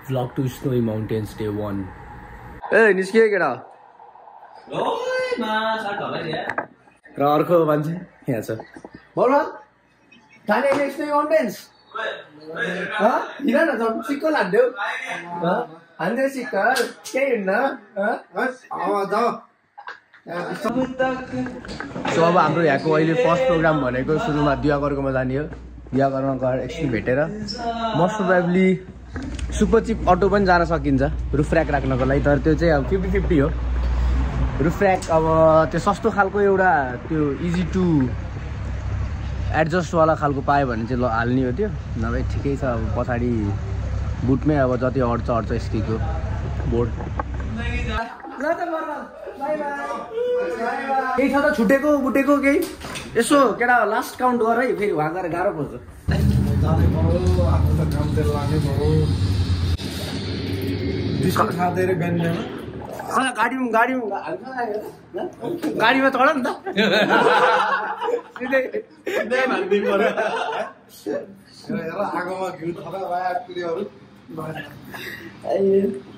Vlog to Snowy Mountains Day 1. Hey, niske केटा ओइ मा साट होला नि यार र अर्को मान्छे यहाँ छ बोल ठाने Snowy Mountains ह हिँड न जम सिक्को लान्देऊ ह हान्दै सिक्का के हिँड्न ह जाऊ सो अब हाम्रो यहाँको अहिले फर्स्ट प्रोग्राम भनेको सुरुमा दियागरकोमा जाने हो दियागरमा गएर एकछिन भेटेर most probably super cheap auto पनि जान सकिन्छ रुफ र्याक राख्नको लागि तर त्यो चाहिँ अब 50-50 हो रुफ र्याक अब त्यो सस्तो खालको एउटा त्यो इजी टु एडजस्ट वाला खालको पायो भने चाहिँ हाल्ने हो त्यो नभए ठिकै छ अब पछाडि बुटमै अब जति अड्छ स्टिकको बोर्ड केही छ त छुटेको बुटेको केही यसो केटा लास्ट काउन्ट गर है फेरि वहाँ गएर गाह्रो पर्छ गाडीमा चढ नि त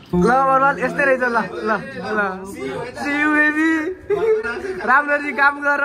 ल बर्बाद यस्तै रहेछ ल ल ल सी यू बेबी राम्ररी काम गर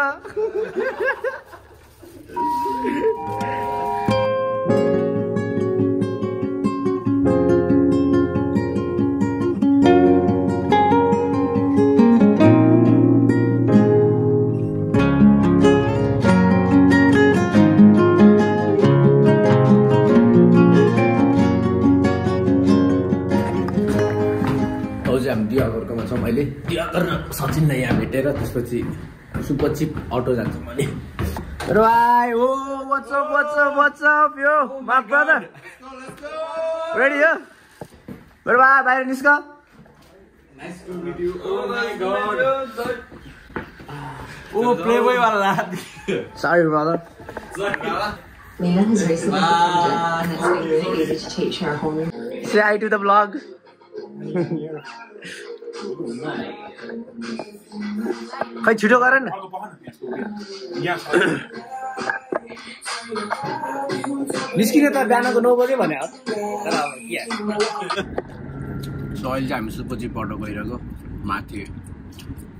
दियागरकोमा छौँ अहिले दियागर सचिनलाई यहाँ भेटेर त्यसपछि सुपर चिप अटो जान्छौँ भने भाइ ओ व्हाट्सअप यो माय ब्रदर रेडी हो मेरो भाइ बाहिर निस्क nice to meet you oh my god oh playboy वाला sorry brother Mila has recently become and it's been really easy to teach her home. Say hi to the vlog. खै छिटो गर न निस्किने त बिहानको 9 बजे भने हो तर अब के सो अहिले चाहिँ हामी सुपर चिप अटो गइरहेको माथि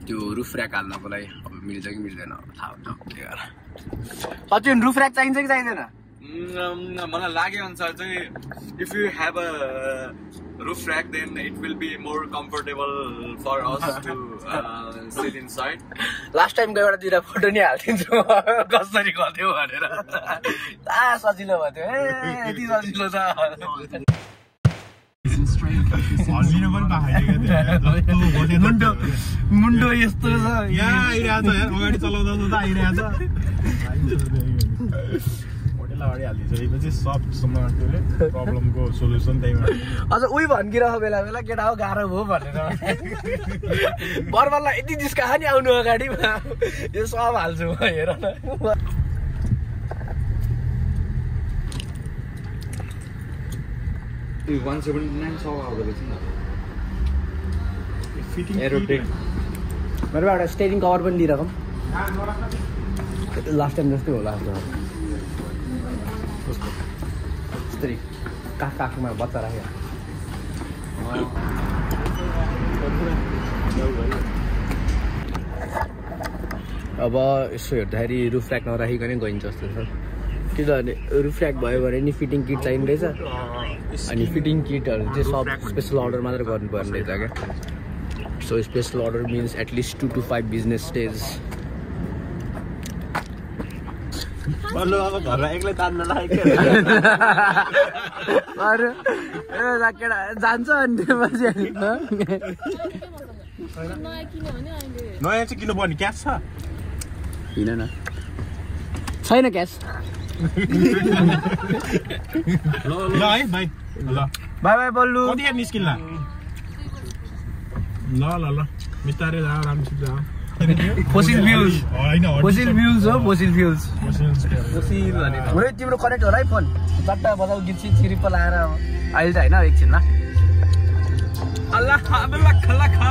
त्यो रुफ र्याक हाल्नको लागि अब मिल्छ कि मिल्दैन थाहा हुन्छ के गरेर सचिन रुफ र्याक चाहिन्छ कि चाहिँदैन मलाई लागे अनुसार चाहिँ if you have a roof rack then it will be more comfortable for us to sit inside. Last time गएर दुईटा फोटो नि हाल्दिन्छु कसरी गर्थ्यो भनेर सजिलो भयो यति सजिलो छ मुन्डो यस्तो छ यहाँ आइरहेछ यार अगाडि चलाउँदा त आइरहेछ प्रब्लमको सोल्युसन त्यहीमा अझ उही भन्किरहेको बेला बेला केटा हो गाह्रो भयो भनेर बर्बादलाई यति जिस्का नि आउनु अगाडिमा यो सब हाल्छु म हेर न 179 सौ आउँदो रहेछ नि फिटिङ एरोटेक मेरो एउटा स्टेरिङ कभर पनि लिइराखौँ लास्ट टाइम जस्तै होला यस्तरी काखमा बच्चा राख्यो अब यसो हेर्दाखेरि रुफ र्याक नराखिकनै गइन्छ जस्तो छ किनभने रुफ र्याक भयो भने नि फिटिङ किट चाहिने रहेछ अनि फिटिङ किटहरू चाहिँ सब स्पेसल अर्डर मात्र गर्नुपर्ने रहेछ क्या so special order means at least 2 to 5 business days जान्छ अनि नयाँ चाहिँ किन्नु पर्ने क्यास छ किन न छैन क्यास ल है भाइ ल बाई बाई बल्लु कति निस्किन्ला ल ल ल बिस्तारै जा राम्रोसित जा फोसिल फ्युल्स हैन फोसिल फ्युल्स हो फोसिल फ्युल्स फोसिल भनेको हो तिम्रो कनेक्ट हो र फोन चट्टा बजाउ गीत सिरिप लाएर अहिले त हैन एकछिन ल अल्लाह अल्लाह खल्ला खा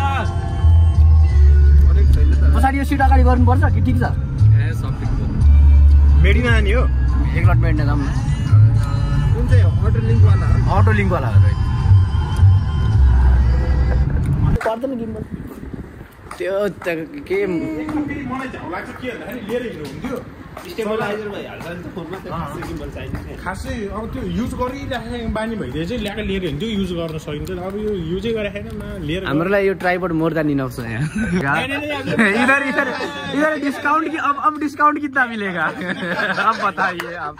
पछाडि यो सिट अगाडि गर्नुपर्छ कि ठिक छ ए सब ठिक छ मेडिना आनी हो एक लट मेडिना जाऊँ न कुन चाहिँ अटो लिङ्क वाला हो पर्दैन गिम्बल त्यो के मलाई झ्याउ लाग्छ के भन्दाखेरि लिएर हिँड्नु हुन्थ्यो स्टेबलाइजर भइहाल्छ नि त फोनमा गिम्बल चाहिन्छ खासै अब त्यो युज गरिराखेको बानी भइदिए चाहिँ ल्याएर लिएर हिँड्थ्यो युज गर्न सकिन्छ अब यो युजै गरिराखेन लिएर हामीलाई यो ट्राइपड मोर देन इनफ छ यहाँ इधर डिस्काउंट की अब डिस्काउंट कितना मिलेगा अब बताइए आप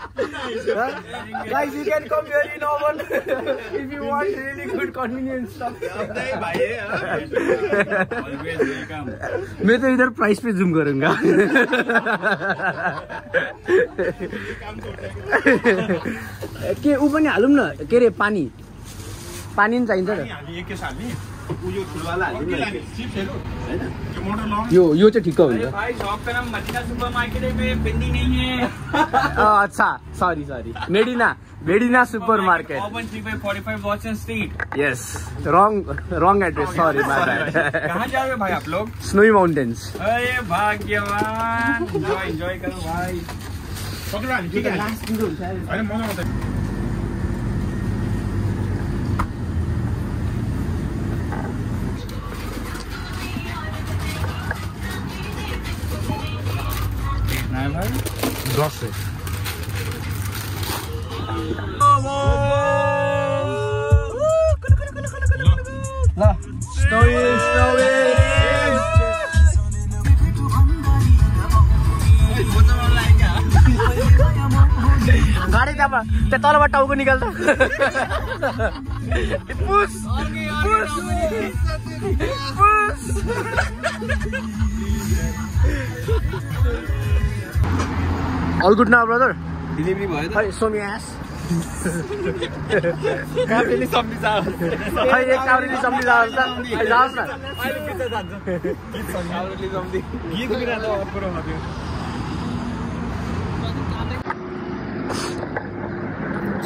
guys you can come here in oven if you want really good convenience stuff भाई मैं तो इधर प्राइस पे जूम करूंगा के ऊ पनि हालौँ न के रे पानी पनि चाहिन्छ त यो चाहिँ ठिक्क हुन्छ अच्छा sorry मेडिना super market yes wrong address sorry my bad कहाँ जा रहे हो भाई आप लोग स्नोई माउंटेन्स अरे भाग्यवान एन्जॉय करो भाई भाई 10 है गाडी त्यहाँ तलबाट टाउको निकाल्छ All good now, brother? Delivery भयो त Hey, show me ass. काफेले सम्झी जाओस् Hey, एक काउरीले सम्झी जाओस् न जाओस् न अहिले पिछा जान्छ गीत काउरीले सम्झी गीत बिना त अपुरो हुन्थ्यो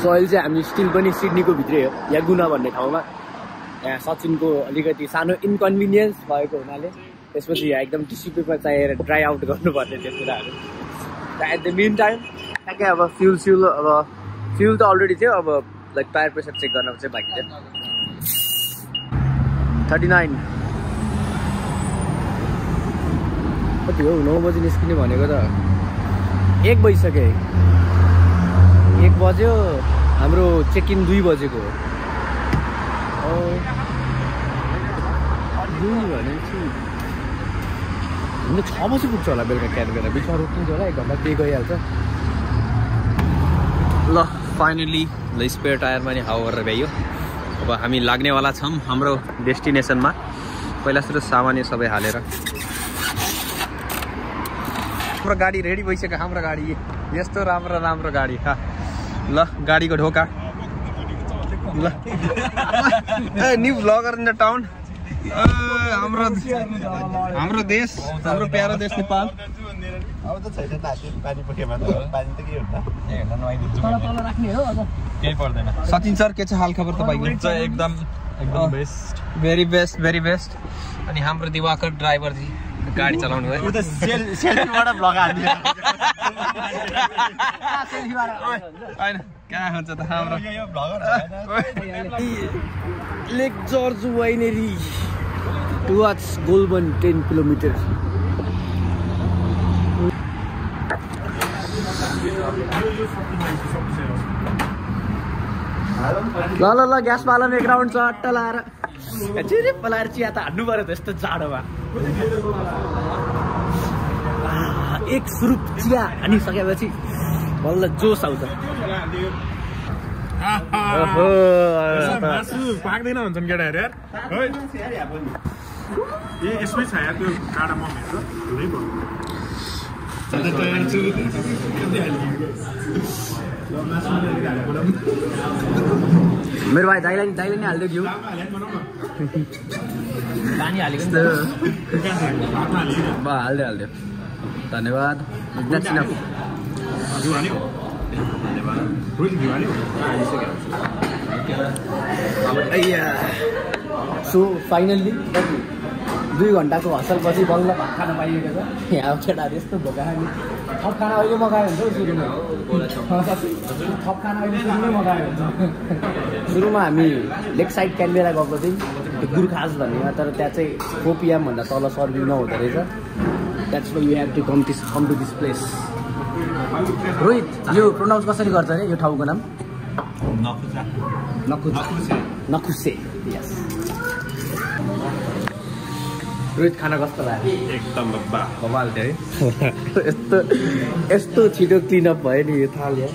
सो अहिले चाहिँ हामी स्टिल पनि सिडनीको भित्रै हो यहाँ गुना भन्ने ठाउँमा यहाँ सचिनको अलिकति सानो इन्कन्भिनियन्स भएको हुनाले त्यसपछि यहाँ एकदम टिस्यु पेपर चाहिएर ड्राई आउट गर्नुपर्ने त्यो कुराहरू एट द मेन टाइम ठ्याक्कै अब फ्युल त अलरेडी थियो अब लाइक टायर प्रेसर चेक गर्न चाहिँ बाँकी थियो 39 कति हो 9 बजी निस्किने भनेको त 1 बजिसक्यो 1 बज्यो हाम्रो चेक इन 2 बजेको हो 2 भनेपछि हामीले 6 बजी पुग्छ होला बेलुका क्यानबेरा बिचमा रोकिन्छ होला 1 घन्टा त्यही गइहाल्छ ल फाइनली ल स्पेयर टायरमा नि हावा गरेर भ्याइयो अब हामी लाग्नेवाला छौँ हाम्रो डेस्टिनेसनमा पहिला सुरु सामान सबै हालेर हाम्रो गाडी रेडी भइसक्यो हाम्रो गाडी यस्तो राम्रो गाडी ल गाडीको ढोका ल new bagger in the town हाम्रो देश हाम्रो प्यारो देश नेपाल अब त छैन ताती पानी पुगेमा त पानी त के हुन्छ तल राख्ने हो अब केही पर्दैन सचिन सर के छ हाल खबर तपाईको एकदम बेस्ट भेरी बेस्ट अनि हाम्रो दिवाकर ड्राइभर जी गाडी चलाउनु भयो त सेल्फीबाट ब्लग हाल्दियो हैन कहाँ हुन्छ त हाम्रो यो ब्लगर लेक जर्ज वाइनेरी टुवर्ड्स गोल्बन 10 किलोमिटर ल ग्यास पालन एक राउन्ड चट्ट लाएर चिरे पलाएर चिया त हान्नु पर्यो त्यस्तो जाडोमा एक सुरुप चिया हानिसकेपछि बल्ल जोस आउँछ पाक्दैन भन्छन् केटाहरू यार ए यसमै छ यार त्यो काँडा मम्मीहरू हुनै पर्यो मेरो भाइ दाइलाई नि हालिदियो घिउ पानी हालेको नि त हालिदियो धन्यवाद सो फाइनल्ली 2 घन्टाको हसलपछि बल्ल भात खान पाइएको छ यहाँ केटाहरू यस्तो भोका खाने थप खाना अहिले मगायो हुन्छ सुरुमा थप खाना अहिले सुरुमै मगायो हुन्छ सुरुमा हामी लेक साइड क्यानबेरा गएको थियौँ त्यो गुर्खाज भन्ने तर त्यहाँ चाहिँ 4 PM भन्दा तल सर्भिङ नहुँदो रहेछ that's why you have to come to this place Rohit यो प्रोनाउन्स कसरी गर्छ अरे यो ठाउँको नाम नकुसे यस रोहित खाना कस्तो लाग्यो एकदम कमाल थियो है यस्तो छिटो क्लिनअप भयो नि यो थाल या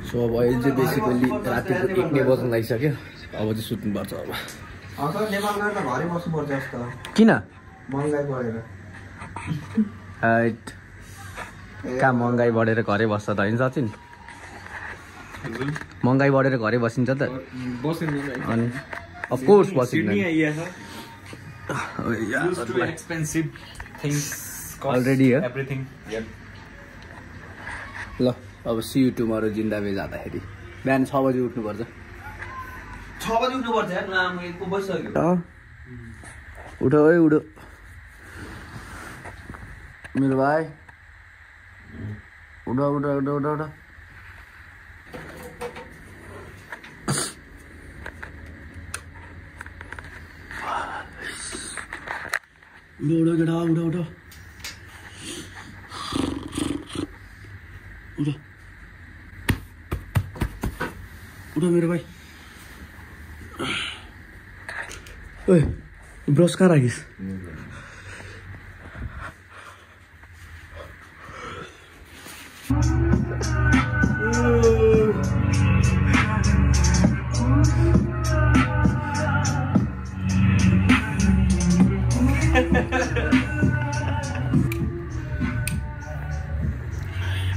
सो अब अहिले चाहिँ बेसिकली रातिको 1 बज्न लागिसक्यो अब चाहिँ सुत्नुपर्छ अब नेपाल गएर त घरै बस्नुपर्छ जस्तो किन महँगाई बढेर कहाँ महँगाई बढेर घरै बस्छ त होइन सचिन महँगाई बढेर घरै बसिन्छ त अनि अफकोर्स बसिन्छ अलरेडी हो ल अब सी यु टुमरो जिन्दाबे जाँदाखेरि बिहान 6 बजी उठ्नुपर्छ 6 बजी उठ्नुपर्छ यार नामको बसिसक्यो उठो है उठो मेरो भाइ उठो उठो उठो उठो उठो उठो केटा उठो उठो उठो उठो मेरो भाइ ओए ब्रस कहाँ राखिस्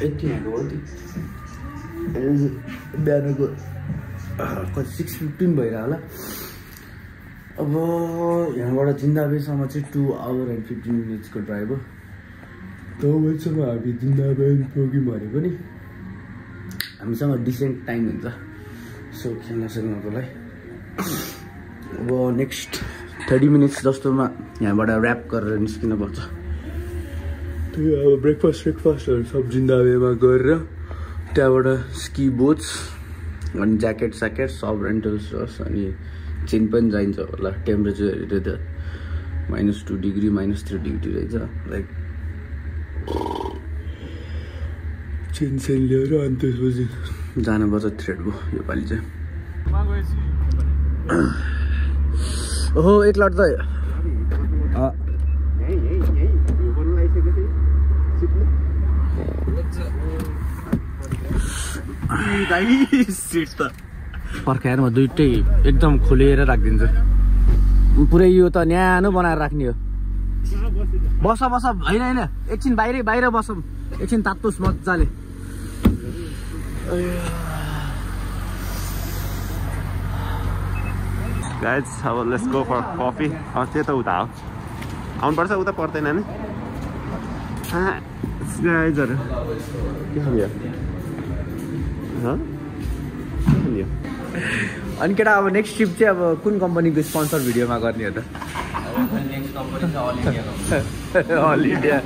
यति हाल्नु हो बिहानको कति 6:15 भइरह होला अब यहाँबाट जिन्दाबेसम्म चाहिँ 2 hour and 15 minutes को ड्राइभ हो तपाईँसँग हामी जिन्दाबे पुग्यौँ भने पनि हामीसँग डिसेन्ट टाइम हुन्छ सो खेल्न सक्नुको लागि अब नेक्स्ट 30 minutes जस्तोमा यहाँबाट ऱ्याप गरेर निस्किनुपर्छ त्यही अब ब्रेकफास्टहरू सब जिन्दाबेमा गरेर त्यहाँबाट स्की बोट्स अनि ज्याकेट सब रेन्टल्स अनि चेन पनि चाहिन्छ होला टेम्परेचर हेरेर त -2 डिग्री -3 डिग्री रहेछ लाइक चेन लिएर अनि त्यसपछि जानुपर्छ थ्रेडको योपालि चाहिँ ओहो एक लट त पर्खाएर म दुइटै एकदम खोलेर राखिदिन्छु पुरै यो त न्यानो बनाएर राख्ने हो बस होइन एकछिन बाहिर बसौँ एकछिन तात्तोस् मजाले गाइज अब लेट्स गो फर कफी त्यो त उता हो आउनुपर्छ उता पर्दैन नि गाइजहरू के खायो अनि केटा अब नेक्स्ट ट्रिप चाहिँ अब कुन कम्पनीको स्पोन्सर भिडियोमा गर्ने हो त नेक्स्ट कम्पनी चाहिँ अल इन्डिया अल इन्डिया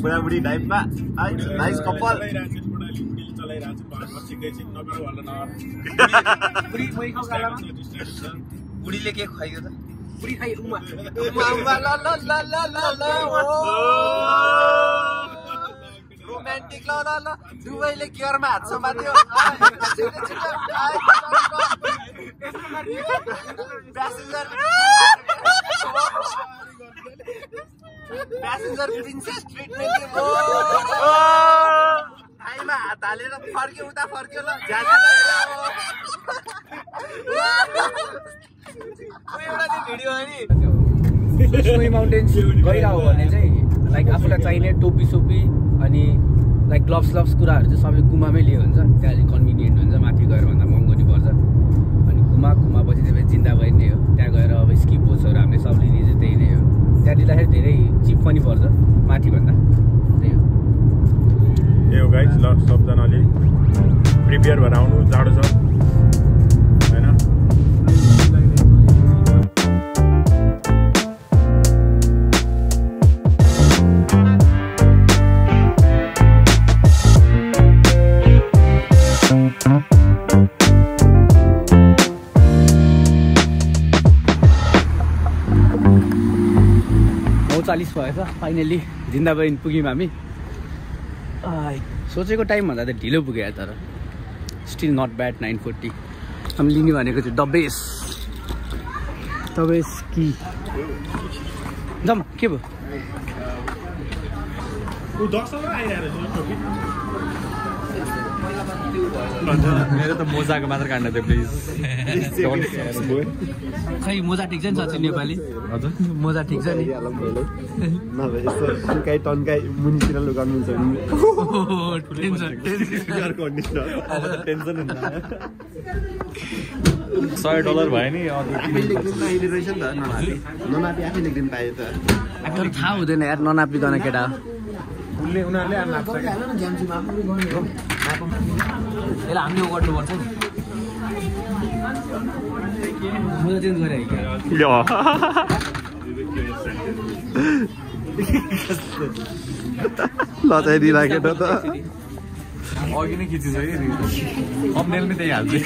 बुढाबुढी टाइपमा नाइस कपाल बुढीले के खुवाइयो त बुढी खाइ रोमान्टिक ल दुवैले केयरमा हात समात्यो प्यासेन्जर प्रिन्सेस ट्रिटमेन्ट दिएको आइमा हात हालेर फर्क्यो उता फर्क्यो ल ज्यादा भिडियो अनि स्नोई माउन्टेन्स गइरह्यो भने चाहिँ लाइक आफूलाई चाहिने टोपी सोपी अनि लाइक ग्लोभ्स कुराहरू चाहिँ सबै गुमामै लियो हुन्छ त्यहाँ अलिक कन्भिनियन्ट हुन्छ माथि गएर भन्दा महँगो नि पर्छ अनि घुमापछि चाहिँ जिन्दाबारी नै हो त्यहाँ गएर अब स्की पोस्टहरू हामीले सब लिने चाहिँ त्यही नै हो त्यहाँ दिँदाखेरि धेरै चिप पनि पर्छ माथिभन्दा त्यही हो यो गाइज ल सबजनाले प्रिपेयर भएर आउनु जाडो छ होइन 9:40 भएछ फाइनली जिन्दाबारी पुग्यौँ हामी सोचेको टाइमभन्दा त ढिलो पुग्यो तर स्टिल नट ब्याड 9:40 हामी लिने भनेको चाहिँ डबेस कि जाम के भयो मेरो त मोजाको मात्र काट्न थियो प्लिज खै मोजा ठिक छ नि सचिन नेपाली हजुर मोजा ठिक छ नि टन्काई मुनितिर लुगाउनु हुन्छ $100 भयो नि ननापी आफै लेख्दिनु पायो त तर थाहा हुँदैन यार ननापिकन केटा उनीहरूले यसलाई हामीले गर्नुपर्छ नि मोजा चेन्ज गरेँ लचाइदिइराखेन त अघि नै खिचिसक्यो नि थम्बनेलमै त्यही हाल्छु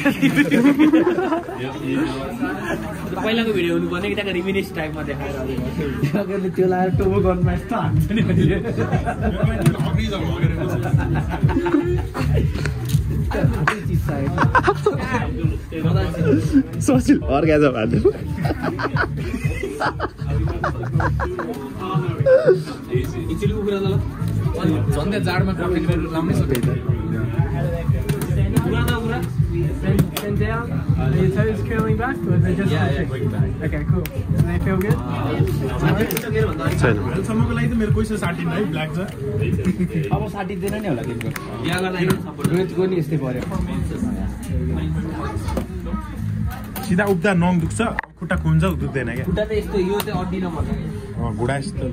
पहिलाको भिडियो हुनुपर्ने कि त्यहाँको रिमिनेस टाइपमा देखाएर त्यो लगाएर टोबो गर्नुमा यस्तो हान्छ नि सचिन अर्ग्याज भन्नु झन्डै जाडमा ट्राफिक राम्रै छ And down? Are your toes curling back or are they just touching? Okay, cool. Do they feel good? छैन सम्मको लागि त मेरो पैसा साटिन है ब्ल्याक छ अब साटिँदैन नि होला तिम्रो रोजको नि यस्तै पर्यो सिधा उब्दा नङ दुख्छ खुट्टा खुन्छ दुख्दैन क्या खुट्टा त यस्तो यो चाहिँ अड्डी नपर्छ घुडा यस्तो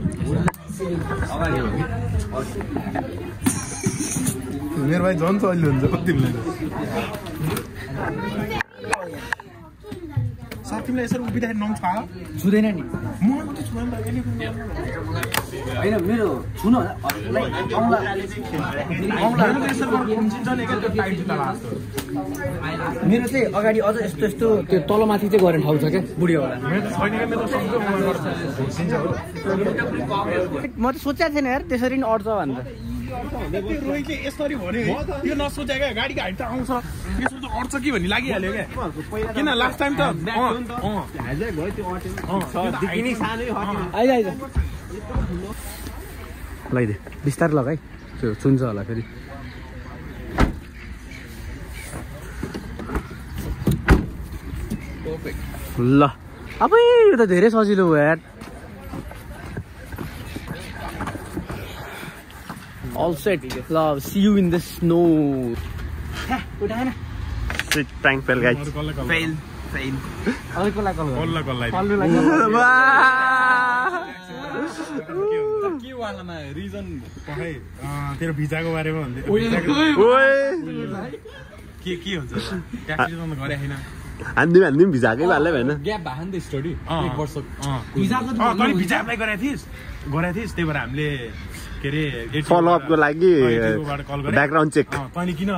मेरो भाइ झन् चल्ली हुन्छ तिमीलाई सर तिमीलाई यसरी उभिँदाखेरि नङ छ छुँदैन नि मलाई मात्रै छुँदैन होइन मेरो छुन मेरो चाहिँ अगाडि अझ यस्तो यस्तो त्यो तलमाथि चाहिँ गर्ने ठाउँ छ क्या बुढीवाला म त सोचेको थिएन यार त्यसरी नि अड्छ भनेर रोहितले यसरी भन्यो त्यो नसोचे क्या गाडीको हाइट त आउँछ त्यसो त अड्छ कि भन्ने लागिहाल्यो क्या किन लास्ट टाइम त आइज लगाइदिए बिस्तारै लगाइ त्यो छुन्छ होला फेरि ल अब यो त धेरै सजिलो भयो यार All set. Love. See you in the snow. उठाएन sit prank fail guys fail अरे कसलाई कल के वालामा रिजन पखाइ तेरो भिजाको बारेमा भन्दै के हुन्छ ट्याक्सी गरे हैन हान्दिम भिजाकै वालै भएन ग्याप भयो नि त स्टडी 1 वर्ष भिजाको तैँले भिजा एप्लाई गरेको थिइस् त्यही भएर हामीले के अरे फलोअपको लागि ब्याकग्राउन्ड चेक तैँले किन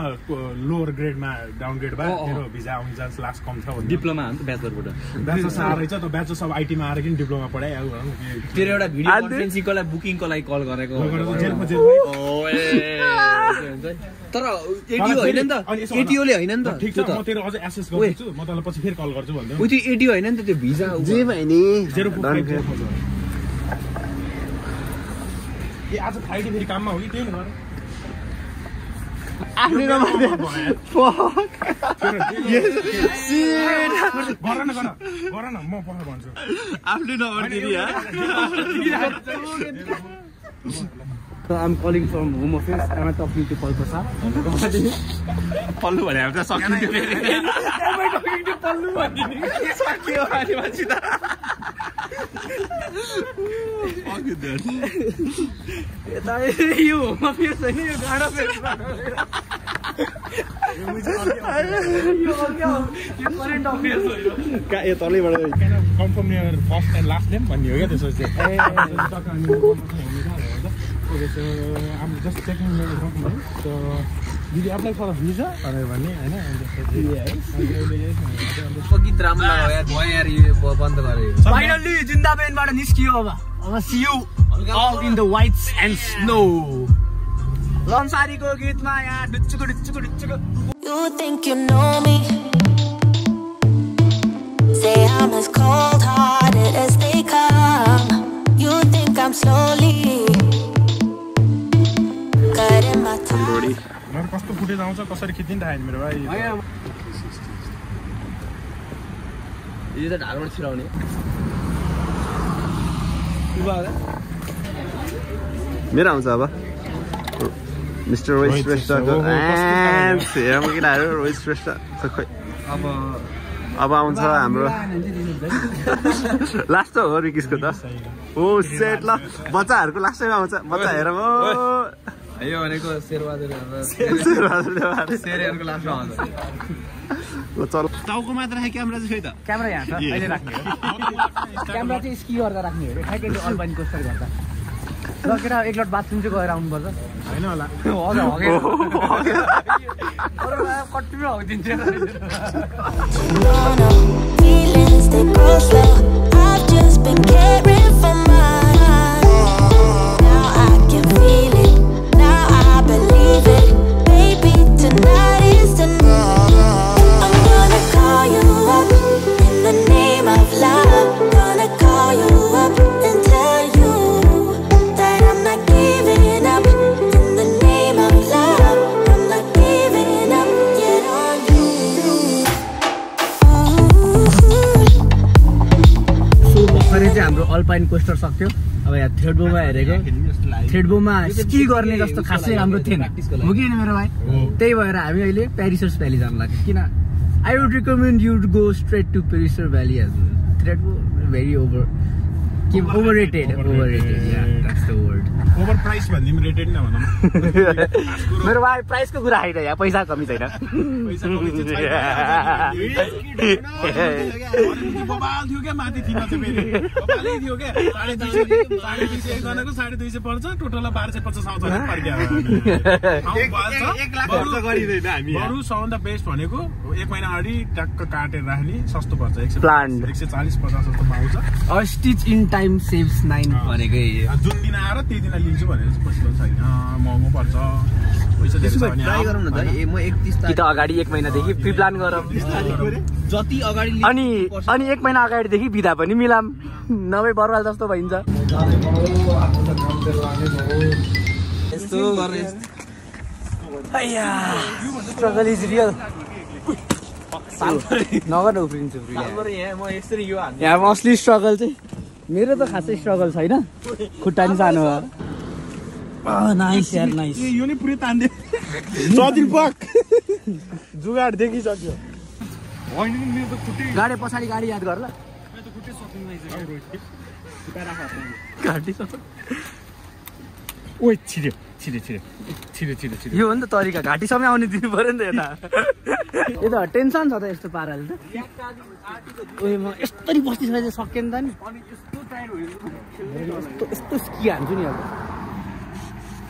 लोवर ग्रेडमा डाउनग्रेड भयो तेरो भिजा आउने चान्स लास्ट कम छ भन्ने डिप्लोमा हो नि त ब्याचलरबाट ब्याचलर्स आएर चाहिँ त ब्याचलर्स सब आइटीमा आएर किन डिप्लोमा पढाइ आऊ तेरो एउटा भिडियो कन्फरेन्सिङको लागि बुकिङको लागि कल गरेको तर एडियो हैन नि त एटिओले हैन नि त ठीक छ म तेरो अझै एसेस गर्छु म तँलाई पछि फेरि कल गर्छु भन्दै त्यो एडियो हैन नि त त्यो भिजा जे भयो नि आज फ्राइडे फेरि काममा हो कि त्यही भएर आफ्नै नम्बर दे गर न म पछि भन्छु आफ्नै नम्बर दिदी I'm calling from Home Office. I'm talking to Paul Prasad. पल्लु भने त सकिन्थ्यो फेरि I'm talking to Pallu भनिदिनु सकियो अनि मान्छे त यता यो Home Office हैन यो गाडा फेरि यो करेन्ट अफेयर हो यो यो तलैबाट कन्फर्म यर फर्स्ट एन्ड लास्ट नेम भन्ने हो क्या त्यसो चाहिँ Okay, so I'm just checking your document. So, did you apply for a visa? Yes. गीत राम्रो लाग्यो यार भयो यार यो बन्द गरे Finally, जिन्दाबेनबाट निस्कियो अब see you all in the whites and snow. लन्सारीको गीतमा यहाँ डुच्चुको डुच्चुको डुच्चुको. You think you know me? Say I'm as cold-hearted as they come. You think I'm slowly cutting my time. मेरो कस्तो फुटेज आउँछ कसरी खिचिन थाहा छैन मेरो भाइ यो त ढाडबाट छिराउने मेरो आउँछ अब मिस्टर रोहित श्रेष्ठको हेरौँ किन आयो रोहित श्रेष्ठ खै अब आउँछ हाम्रो लास्ट हो रिकिसको त ओ सेट ल बच्चाहरूको लास्टैमा आउँछ बच्चा हेरौँ ओ यो भनेको शेरहरूको लास्टमा आउँछ चल टाउको मात्र राखे क्यामेरा चाहिँ त क्यामेरा यहाँ छ अहिले राख्ने हो क्यामेरा चाहिँ स्की गर्दा राख्ने हो ठ्याक्कै अल्पाइन कोस्टर गर्दा ल केटा एक लट बाथरुम चाहिँ गएर आउनुपर्छ होइन होला कट्टीमा हगिदिन्छ Feelings they grow slow. I've just been caring for mine. Now I can feel it. Now I believe it. Baby, tonight is the night. I'm gonna call you up in the name of love. Gonna call you up and tell you that I'm not giving up in the name of love. I'm not giving up yet on you. भर्खरै चाहिँ हाम्रो alpine coaster सक्थ्यो अब यहाँ थ्रेडबोमा हेरेको थ्रेडबोमा ski गर्ने जस्तो खासै राम्रो थिएन हो कि मेरो भाइ त्यही भएर हामी अहिले पेरिसर्स भ्याली जानु लाग्यो किन I would recommend you to go straight to Perisher valley Thredbo very overrated या that's the word over price भन्दिम रेटेड न भनौँ मेरो भाइ प्राइसको कुरा होइन यहाँ पैसा कमी छैन बबाल थियो क्या माथि थिन चाहिँ फेरि बबालै थियो क्या 250 एकजनाको 250 पर्छ टोटल 1250 आउँछ बरु सबभन्दा बेस्ट भनेको 1 महिना अगाडि ट्याक्क काटेर राख्ने सस्तो पर्छ 140-50 जस्तो पाउँछ स्टिच इन टाइम सेभ्स 9 भनेकै जुन दिन आएर त्यही दिन लिन्छु भनेर पछि छैन महँगो पर्छ पैसा धेरै छ भने ट्राई गरौँ न त म 31 कि त अगाडि 1 महिनादेखि प्रि प्लान गरौँ जति अगाडि अनि 1 महिना अगाडिदेखि बिदा पनि मिलाम नभए बर्बाद जस्तो भइन्छ यस्तो गर्ने अय्या स्ट्रगल इज रियल नगर उफ्रिन्छु यहाँ म यसरी यो हान्छु यहाँ असली स्ट्रगल चाहिँ मेरो त खासै स्ट्रगल छैन खुट्टा नि सानो नाइस यार नाइस यो नि पुरै तान्दे सजिल पक जुगाड देखिसक्यो होइन मेरो त खुट्टै गाडी पछाडि गाडी याद गर ल मेरो त खुट्टै सकिँदैन गाडी सक्छ ओइ छिर्यो यो हो नि त तरिका घाटीसम्म आउने दिनु पर्यो नि त यता यो त टेन्सन छ त यस्तो पाराले त ओइ म यस्तरी बस्तीसम्म चाहिँ सकेन त नि यस्तो स्की हान्छु नि अब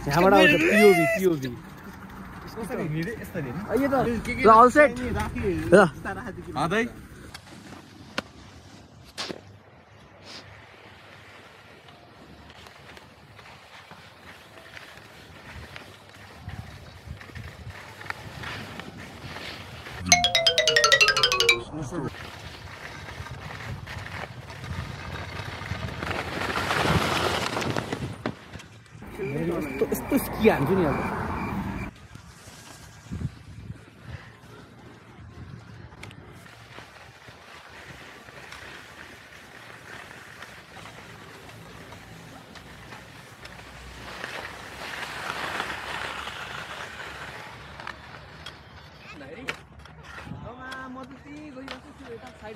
यहाँबाट आउँछ पिओभी यो त ल अल सेट ल यस्तो स्की हान्छु नि अब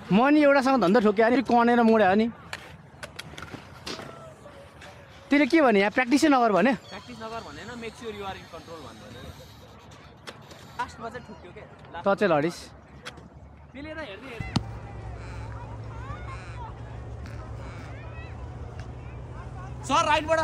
म नि एउटासँग धन्दा ठोक्यो अनि कनेर मोड्यो नि त्यसले के भने यहाँ प्र्याक्टिसै नगर भने प्र्याक्टिस नगर भनेन make sure you are in control भन्दैन लास्टमा चाहिँ ठुक्यो के त चाहिँ लडिस त्यसले र हेर्दै सर राइटबाट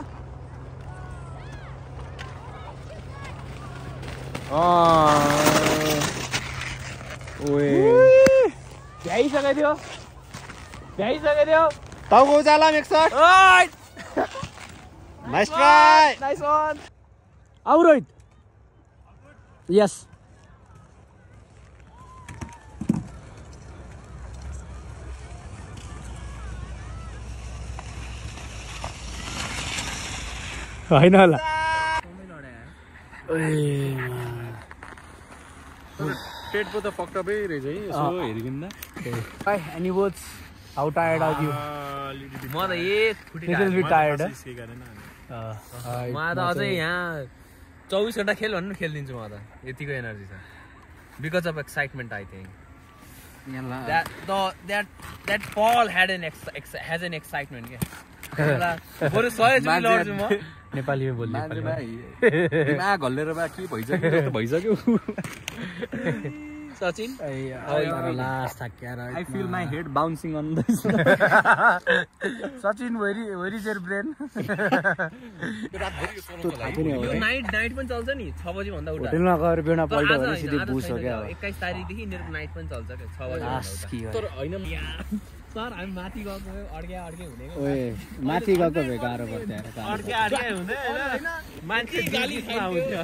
भ्याइसकेको टाउको उचाला एकसट नाइस ट्राई नाइस वन आउ रोहित यस होइन होला पेट पो त पक्कै रहेछ है यसो हेरिकिन any words how tired are you म त एक फुटी टायर्ड म त अझै यहाँ 24 घण्टा खेल भन्नु खेलिदिन्छु म त यतिको एनर्जी छ because of excitement I think that Paul has an excitement के बरु 100 जुल लड्छु म नेपालीमा बोल्ने दिमाग हल्लेर बा के भइसक्यो सचिन लास्ट थाक्यार I feel my head bouncing on this Sachin where is your brain यो नाइट पनि चल्छ नि 6 बजे भन्दा उता होटलमा गएर बेहुना पल्ट्यो भने सिधै बुस हो क्या 21 तारिखदेखि यिनीहरूको नाइट पनि चल्छ के 6 बजे तर हैन सर हामी माथि गएको अड्के हुने ओए माथि गएको भए गाह्रो पर्थ्यो अड्के हुँदै हैन मान्छे गाली खाउँथ्यो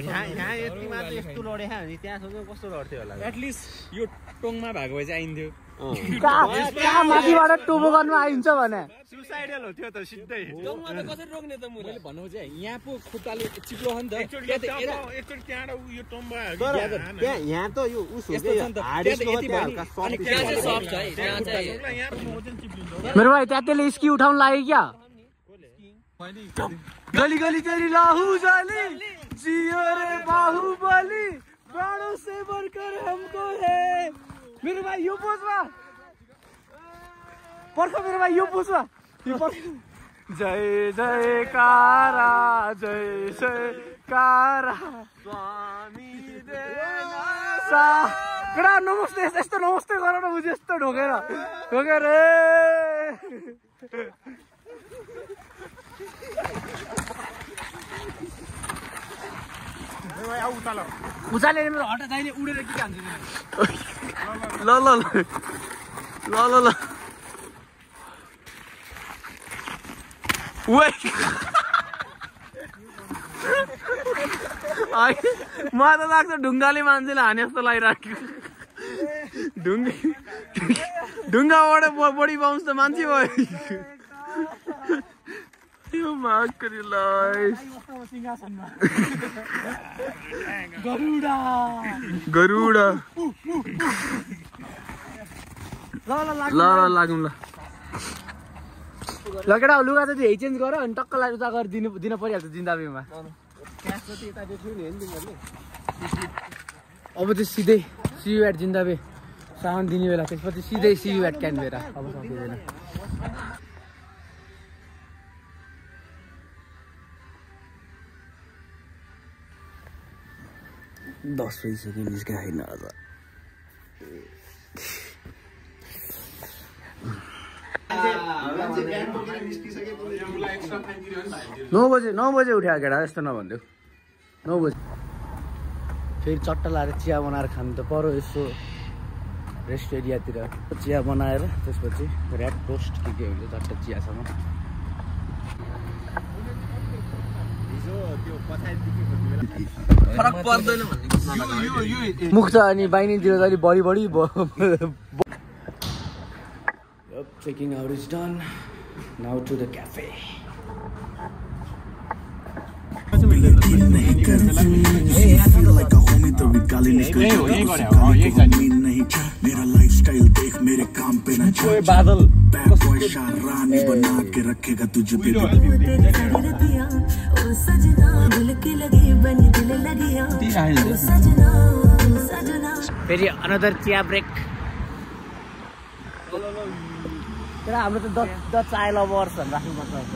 यहाँ यति मात्र यस्तो लडे नि त्यहाँ सोच्नु कस्तो लड्थ्यो होला एटलिस्ट यो टोङमा भएको भए चाहिँ आइन्थ्यो कहाँ माथिबाट टोबो गर्नु आइन्छ भने सुसाइडल हो त्यो त सिधै टोङमा त कसरी रोक्ने त मैले भन्नु चाहिँ यहाँ पो खुट्टाले चिप्लो हो नि त एकचोटि त्यहाँबाट यो टोङमा यहाँ त यो उस हुन्छ मेरो भाइ त्यातेले स्की उठाउन लाग्यो क्या गली गली तेरी लाहू जाली जियो रे बाहुबली प्राणों से बढ़कर हमको है मेरो भाइ यो पोजमा पर्ख मेरो भाइ यो पोजमा जय जयकारा जय जयकारा स्वामी देवा कडा नमस्ते यस्तो नमस्ते गर न बुझे यस्तो ढोकेर उचाले मेरो हटा जाइले उडेर के हान्छ ल मलाई त लाग्छ ढुङ्गाले मान्छेले हाने जस्तो लागिरहेको ढुङ्गाबाट बढी बाउन्स त मान्छे भयो यो गरुडा ल लागौँ ल केटा लुगा चाहिँ यही चेन्ज गर अनि टक्क लागि उता गरेर दिन परिहाल्छ जिन्दाबीमा अब चाहिँ सिधै सियु एट जिन्दाबे सामान दिने बेला त्यसपछि सिधै सियु एट क्यानबेरा अब सक्दैन दस बजिसक्यो निस्किन आज 9 बजे उठ्यो केटा यस्तो नभन्दियो 9 बजे फेरि चट्टा लाएर चिया बनाएर खानु त परो यसो रेस्ट एरियातिर चिया बनाएर त्यसपछि ऱ्याप टोस्ट के हुन्छ चट्टा चियासँग फरक पर्दैन भन्ने मुख छ अनि बाहिनीतिर त अलि बढी checking out is done. Now to the cafe. मेरा लाइफस्टाइल देख मेरे काम पे ना बादल रानी बना के रखेगा तुझे फेरि अनदर चिया ब्रेक तर हाम्रो त द चाय लभर्स भनेर राख्नुपर्छ